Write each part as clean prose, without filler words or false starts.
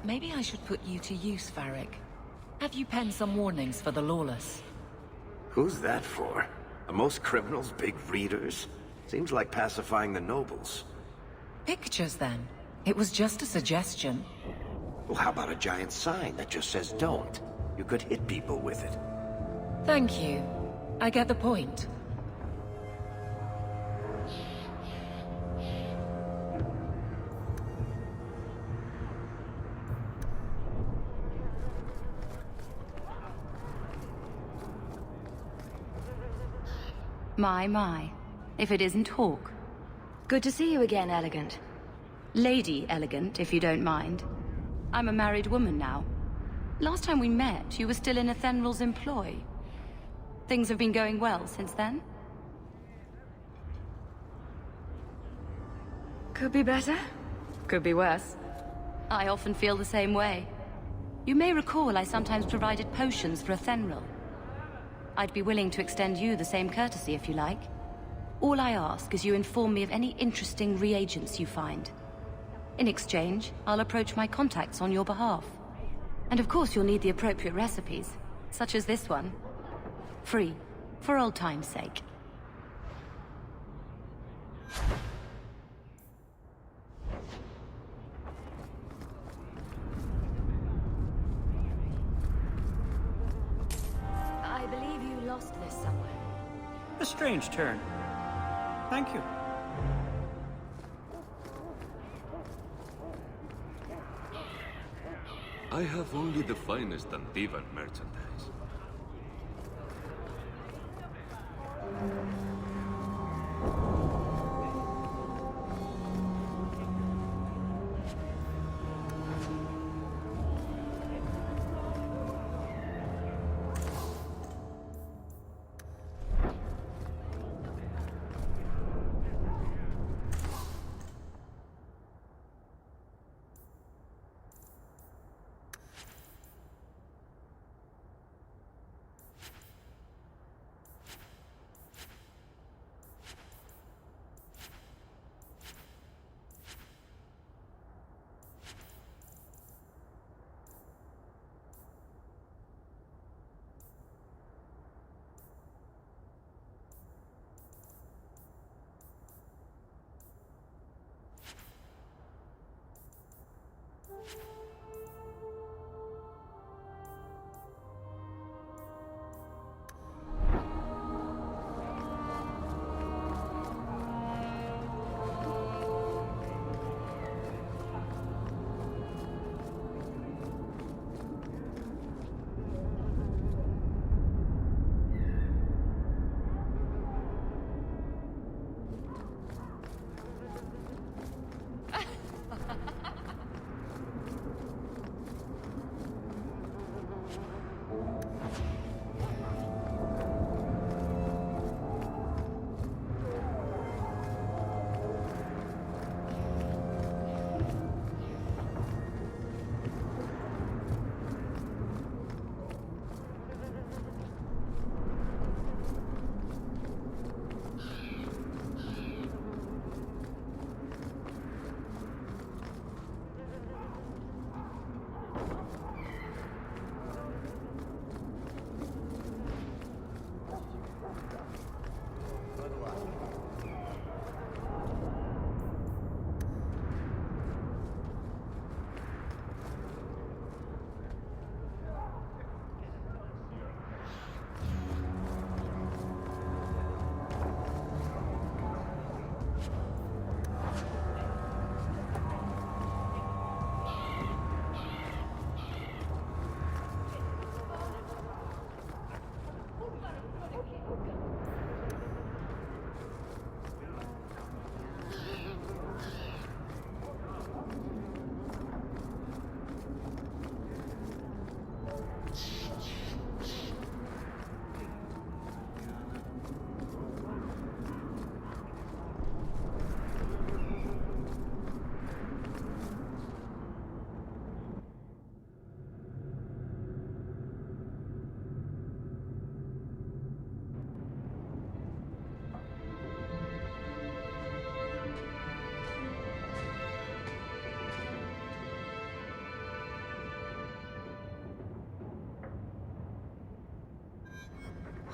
Maybe I should put you to use, Varric. Have you penned some warnings for the lawless? Who's that for? Are most criminals big readers? Seems like pacifying the nobles. Pictures, then. It was just a suggestion. Well, how about a giant sign that just says don't? You could hit people with it. Thank you. I get the point. My. If it isn't Hawke. Good to see you again, Elegant. Lady Elegant, if you don't mind. I'm a married woman now. Last time we met, you were still in Athenral's employ. Things have been going well since then? Could be better. Could be worse. I often feel the same way. You may recall I sometimes provided potions for Athenral. I'd be willing to extend you the same courtesy if you like. All I ask is you inform me of any interesting reagents you find. In exchange, I'll approach my contacts on your behalf. And of course you'll need the appropriate recipes, such as this one. Free, for old time's sake. I believe you lost this somewhere. A strange turn. Thank you. I have only the finest Antivan merchandise.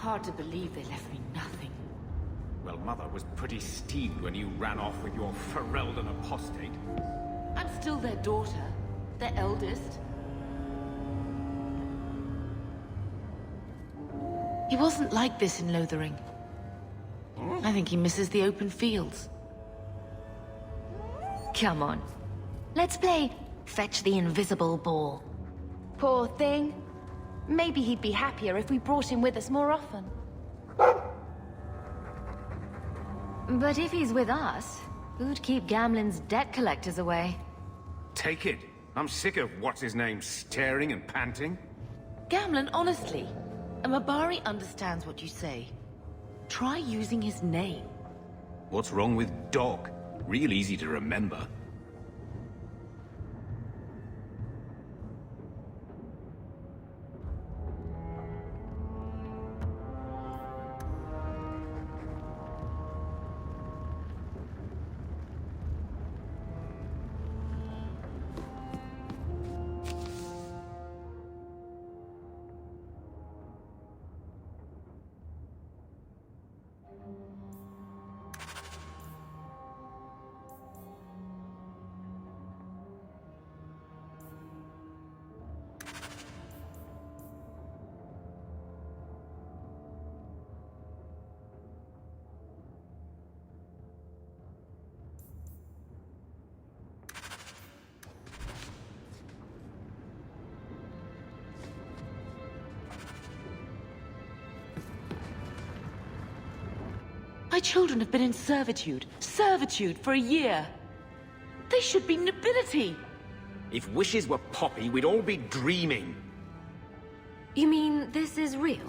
Hard to believe they left me nothing. Well, Mother was pretty steamed when you ran off with your Ferelden apostate. I'm still their daughter, their eldest. He wasn't like this in Lothering. I think he misses the open fields. Come on. Let's play Fetch the Invisible Ball. Poor thing. Maybe he'd be happier if we brought him with us more often. But if he's with us, who'd keep Gamlen's debt collectors away? Take it. I'm sick of what's-his-name staring and panting. Gamlen, honestly, a Mabari understands what you say. Try using his name. What's wrong with Dog? Real easy to remember. My children have been in servitude for a year. They should be nobility. If wishes were poppy, we'd all be dreaming. You mean this is real?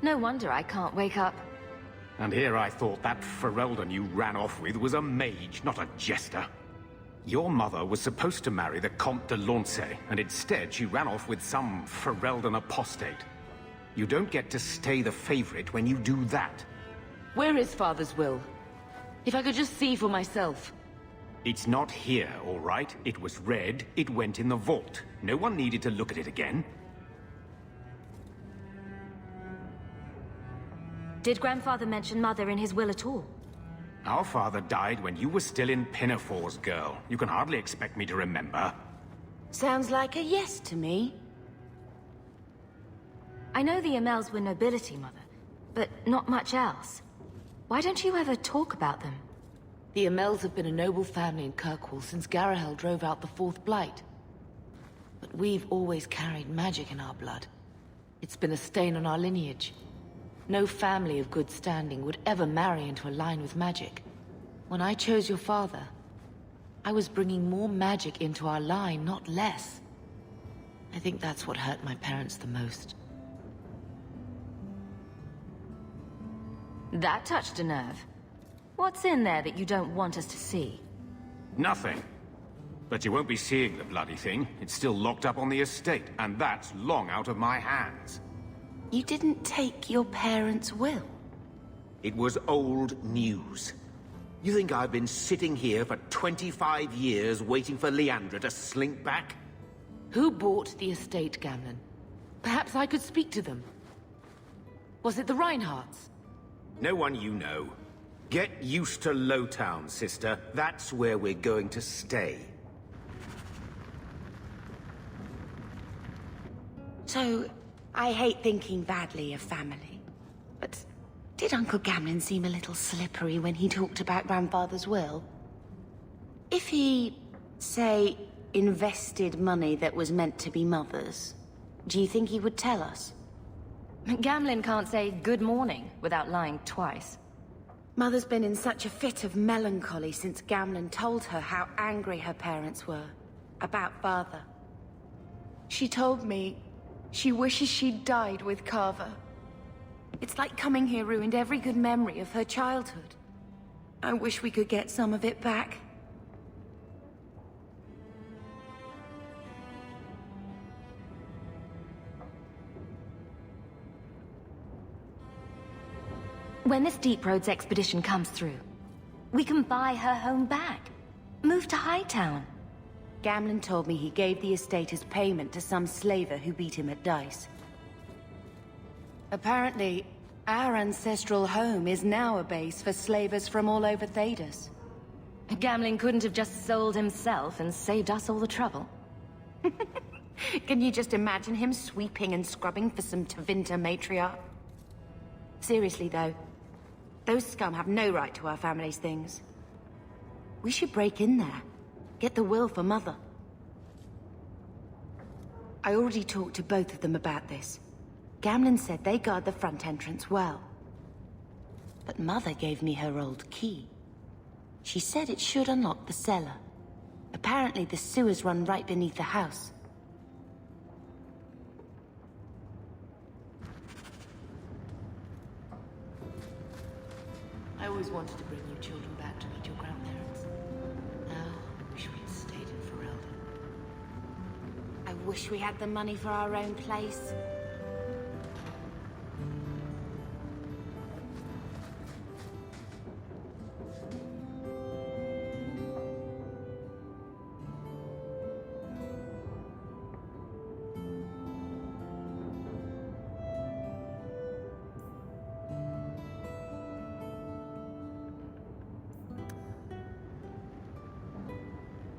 No wonder I can't wake up. And here I thought that Ferelden you ran off with was a mage, not a jester. Your mother was supposed to marry the Comte de Launcey, and instead she ran off with some Ferelden apostate. You don't get to stay the favorite when you do that. Where is Father's will? If I could just see for myself. It's not here, all right? It was read, it went in the vault. No one needed to look at it again. Did Grandfather mention Mother in his will at all? Our father died when you were still in Pinafores, girl. You can hardly expect me to remember. Sounds like a yes to me. I know the Amels were nobility, Mother, but not much else. Why don't you ever talk about them? The Amels have been a noble family in Kirkwall since Garahel drove out the Fourth Blight. But we've always carried magic in our blood. It's been a stain on our lineage. No family of good standing would ever marry into a line with magic. When I chose your father, I was bringing more magic into our line, not less. I think that's what hurt my parents the most. That touched a nerve. What's in there that you don't want us to see? Nothing. But you won't be seeing the bloody thing. It's still locked up on the estate, and that's long out of my hands. You didn't take your parents' will? It was old news. You think I've been sitting here for 25 years waiting for Leandra to slink back? Who bought the estate, Gamlen? Perhaps I could speak to them. Was it the Reinhardts? No one you know. Get used to Lowtown, sister. That's where we're going to stay. So, I hate thinking badly of family, but did Uncle Gamlen seem a little slippery when he talked about Grandfather's will? If he, say, invested money that was meant to be Mother's, do you think he would tell us? Gamlen can't say good morning without lying twice. Mother's been in such a fit of melancholy since Gamlen told her how angry her parents were about Father. She told me she wishes she'd died with Carver. It's like coming here ruined every good memory of her childhood. I wish we could get some of it back. When this Deep Roads expedition comes through, we can buy her home back. Move to Hightown. Gamlen told me he gave the estate as payment to some slaver who beat him at dice. Apparently, Our ancestral home is now a base for slavers from all over Thedas. Gamling couldn't have just sold himself and saved us all the trouble. Can you just imagine him sweeping and scrubbing for some Tevinter matriarch? Seriously though, those scum have no right to our family's things. We should break in there. Get the will for Mother. I already talked to both of them about this. Gamlen said they guard the front entrance well. But Mother gave me her old key. She said it should unlock the cellar. Apparently the sewers run right beneath the house. I always wanted to bring you children back to meet your grandparents. Now, I wish we'd stayed in Ferelden. I wish we had the money for our own place.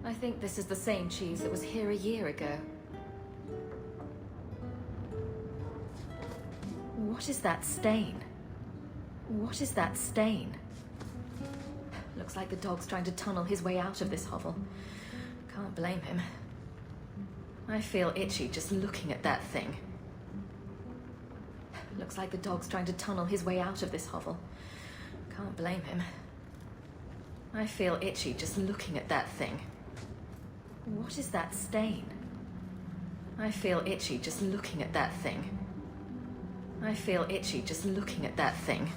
I think this is the same cheese that was here a year ago. What is that stain? What is that stain? Looks like the dog's trying to tunnel his way out of this hovel. Can't blame him. I feel itchy just looking at that thing. Looks like the dog's trying to tunnel his way out of this hovel. Can't blame him. I feel itchy just looking at that thing. What is that stain? I feel itchy just looking at that thing. I feel itchy just looking at that thing.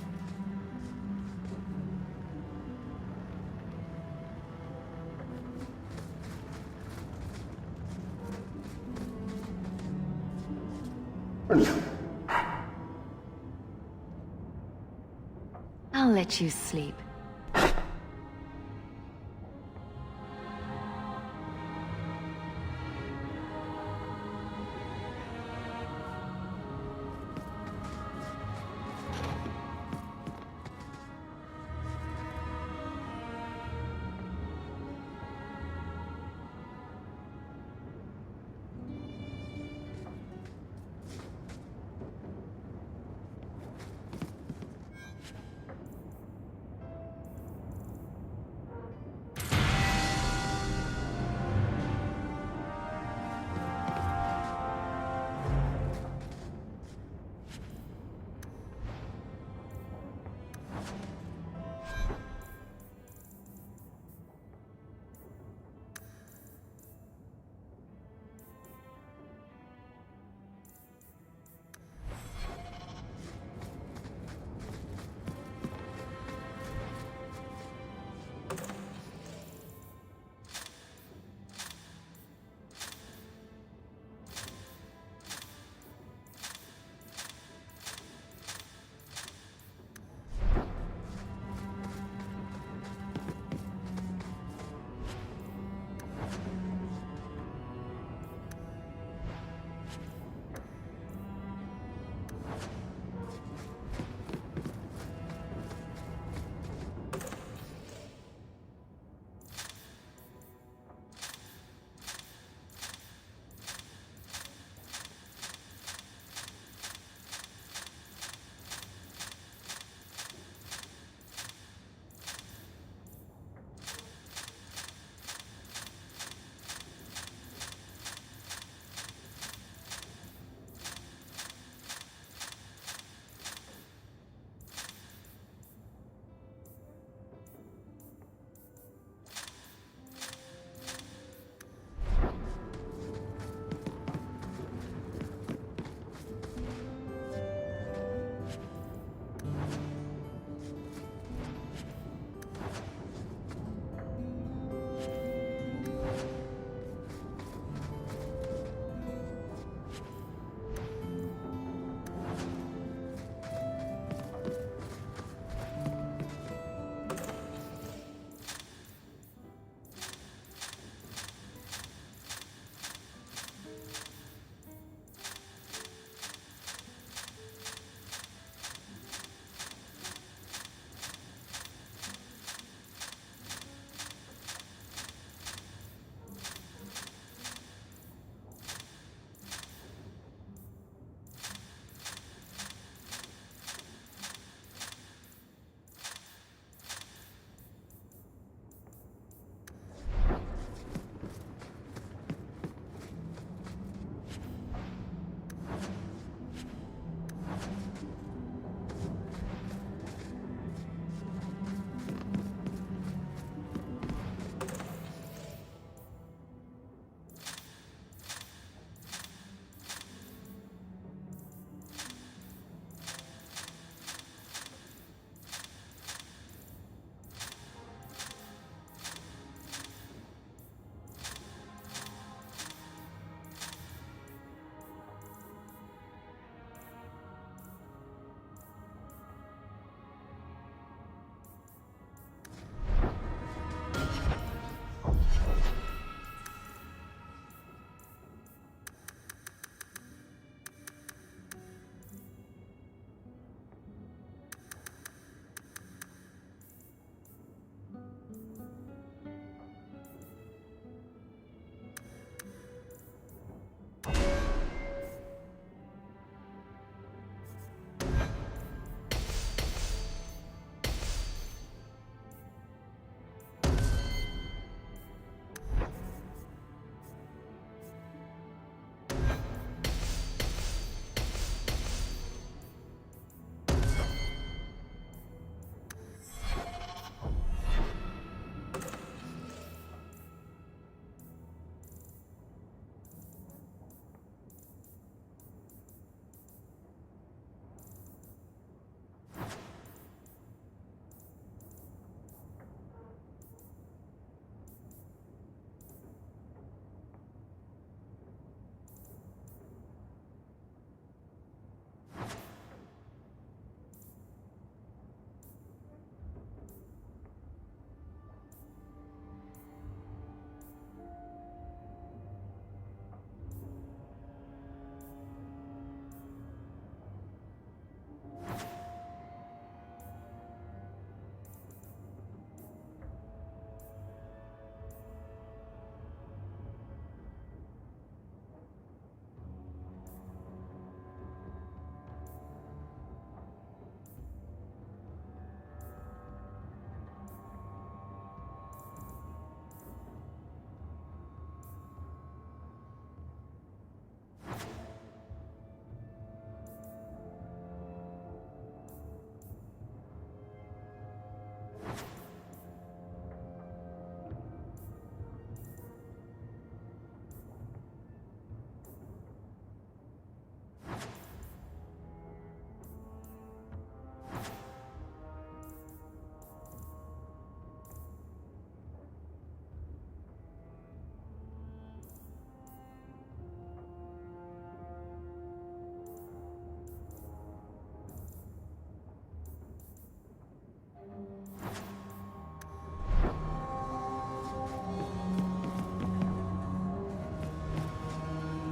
I'll let you sleep.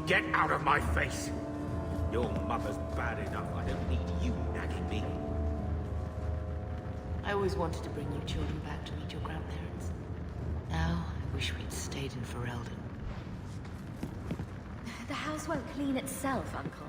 Get out of my face! Your mother's bad enough. I don't need you nagging me. I always wanted to bring you children back to meet your grandparents. Now, I wish we'd stayed in Ferelden. The house won't clean itself, Uncle.